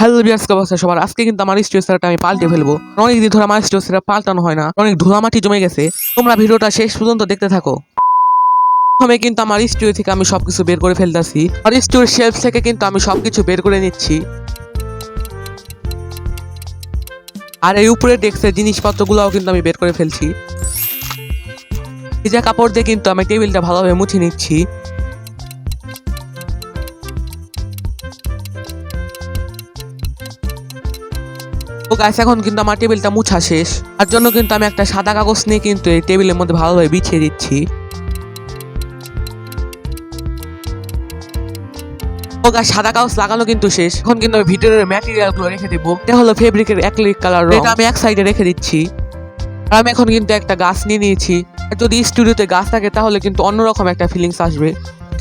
Hello viewers, কি অবস্থা সবার? আজকে কিন্তু আমার স্টুডিও সেটআপটা আমি পাল্টে ফেলবো। অনেকদিন ধরে আমার স্টুডিও সেটআপ পাল্টানো হয় না, অনেক ধুলামাটি জমে গেছে। তোমরা ভিডিওটা শেষ পর্যন্ত দেখতে থাকো। প্রথমে কিন্তু আমার স্টুডিও থেকে আমি সবকিছু বের করে ফেলতেছি, আর স্টুডিওর শেলফ থেকে কিন্তু আমি সবকিছু বের করে নিচ্ছি। আর এই উপরে ডেস্কের জিনিসপত্রগুলোও কিন্তু আমি বের করে ফেলছি। ভিজা কাপড় দিয়ে কিন্তু আমি টেবিলটা ভালোভাবে মুছে নিচ্ছি। তো গাইস, এখন কিন্তু আমার টেবিলটা মুছা শেষ। তার জন্য কিন্তু আমি একটা সাদা কাগজ নিয়ে কিন্তু এই টেবিলের মধ্যে ভালোভাবে বিছিয়ে দিচ্ছি। তো গাইস, সাদা কাগজ লাগানো কিন্তু শেষ। এখন কিন্তু আমি ভিতরের ম্যাটেরিয়াল গুলো রেখে দেবো। এটা হলো ফেব্রিকের অ্যাক্রিলিক কালার, এটা আমি এক সাইডে রেখে দিচ্ছি। আর আমি এখন কিন্তু একটা গাছ নিয়ে নিয়েছি। যদি স্টুডিওতে গাছ থাকে তাহলে কিন্তু অন্যরকম একটা ফিলিংস আসবে,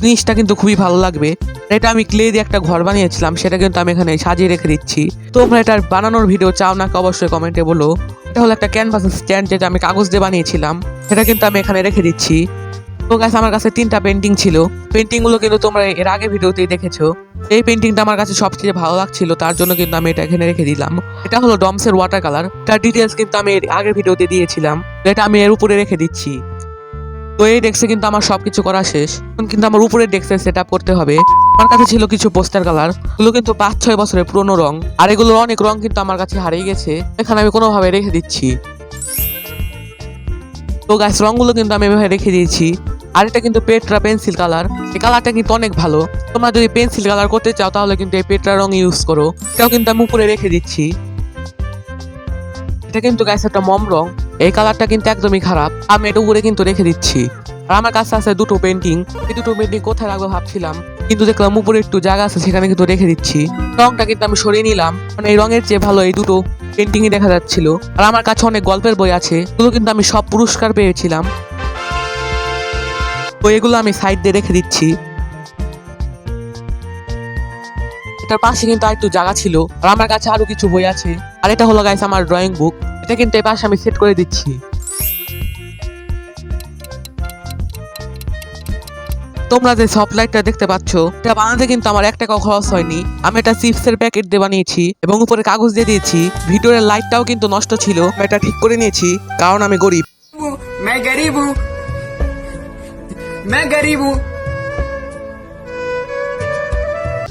জিনিসটা কিন্তু খুবই ভালো লাগবে। এটা আমি ক্লে দিয়ে একটা ঘর বানিয়েছিলাম, সেটা কিন্তু আমি এখানে সাজিয়ে রেখে দিচ্ছি। তোমরা এটার বানানোর ভিডিও চাও নাকি অবশ্যই কমেন্টে বলো। এটা হলো একটা ক্যানভাস স্ট্যান্ড, যেটা আমি কাগজ দিয়ে বানিয়েছিলাম, সেটা কিন্তু আমি এখানে রেখে দিচ্ছি। তো গাইস, আমার কাছে 3টা পেন্টিং ছিল। পেন্টিং গুলো কিন্তু তোমরা এর আগে ভিডিওতেই দেখেছো। এই পেন্টিংটা আমার কাছে সবচেয়ে ভালো লাগছিল, তার জন্য কিন্তু আমি এটা এখানে রেখে দিলাম। এটা হলো ডমসের ওয়াটার কালার, তার ডিটেলস কিন্তু আমি এর আগের ভিডিওতে দিয়েছিলাম। এটা আমি এর উপরে রেখে দিচ্ছি। তো এই ডেস্কে কিন্তু আমার সবকিছু করা শেষ। এখন কিন্তু আমার উপরের ডেস্কে সেট আপ করতে হবে। আমার কাছে ছিল কিছু পোস্টার কালার, এগুলো কিন্তু 5-6 বছরের পুরনো রং, আর এগুলোর অনেক রং কিন্তু আমার কাছে হারিয়ে গেছে। এখানে আমি কোনোভাবে রেখে দিচ্ছি। তো গাইস, রংগুলো কিন্তু আমি এভাবে রেখে দিয়েছি। আর এটা কিন্তু পেট্রা পেন্সিল কালার, এই কালারটা কিন্তু অনেক ভালো। তোমরা যদি পেন্সিল কালার করতে চাও তাহলে কিন্তু এই পেট্রা রং ইউজ করো। এটাও কিন্তু আমি উপরে রেখে দিচ্ছি। এটা কিন্তু গাইস একটা মম রং, এই কালারটা কিন্তু একদমই খারাপ, আমি এটা উপরে কিন্তু রেখে দিচ্ছি। আর আমার কাছে আছে 2টো পেন্টিং, এই 2টো পেন্টিং কোথায় রাখবো ভাবছিলাম, কিন্তু দেখলাম উপরে একটু জায়গা আছে, সেখানে কিন্তু রেখে দিচ্ছি। রংটা কিন্তু আমি সরিয়ে নিলাম, মানে এই রঙের চেয়ে ভালো এই 2টো পেন্টিংই দেখা যাচ্ছিল। আর আমার কাছে অনেক গল্পের বই আছে, এগুলো কিন্তু আমি সব পুরস্কার পেয়েছিলাম। তো এগুলো আমি সাইড দিয়ে রেখে দিচ্ছি। এটার পাশে কিন্তু আরেকটু জায়গা ছিল, আর আমার কাছে আরো কিছু বই আছে। আর এটা হলো গাইস আমার ড্রয়িং বুক, এটা কিন্তু এই পাশে আমি সেট করে দিচ্ছি। তোমরা যে সফট লাইটটা দেখতে পাচ্ছ, এটা বানাতে কিন্তু আমার 1 টাকাও খরচ হয়নি। আমি এটা চিপসের প্যাকেট দিয়ে বানিয়েছি এবং উপরে কাগজ দিয়ে দিয়েছি। ভিডিওর লাইটটাও কিন্তু নষ্ট ছিল, আমি এটা ঠিক করে নিয়েছি, কারণ আমি গরিব। मैं गरीब हूँ मैं गरीब हूँ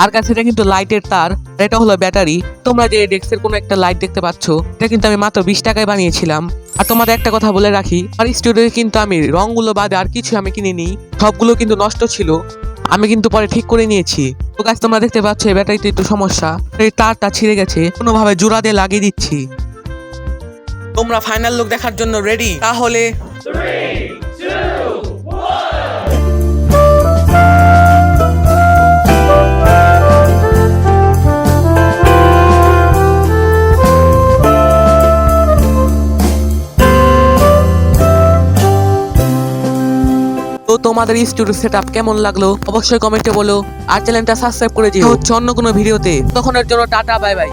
আর কাছে এটা কিন্তু লাইটের তার, আর এটা হলো ব্যাটারি। তোমরা যে ডেস্কের কোনো একটা লাইট দেখতে পাচ্ছ, এটা কিন্তু আমি মাত্র 20 টাকায় বানিয়েছিলাম। আর তোমাদের একটা কথা বলে রাখি, আর স্টুডিওতে কিন্তু আমি রংগুলো বাদে আর কিছু আমি কিনিনি, সবগুলো কিন্তু নষ্ট ছিল, আমি কিন্তু পরে ঠিক করে নিয়েছি। তো গাছ, তোমরা দেখতে পাচ্ছ এই ব্যাটারিতে একটু সমস্যা, এই তারটা ছিঁড়ে গেছে, কোনোভাবে জোড়া দিয়ে লাগিয়ে দিচ্ছি। তোমরা ফাইনাল লুক দেখার জন্য রেডি? তাহলে 3, 2, 1. তো তোমাদের স্টুডিও সেটআপ কেমন লাগলো অবশ্যই কমেন্টে বলো, আর চ্যানেলটা সাবস্ক্রাইব করে দিও। হচ্ছে অন্য কোনো ভিডিওতে, তখনের জন্য টাটা, বাই বাই।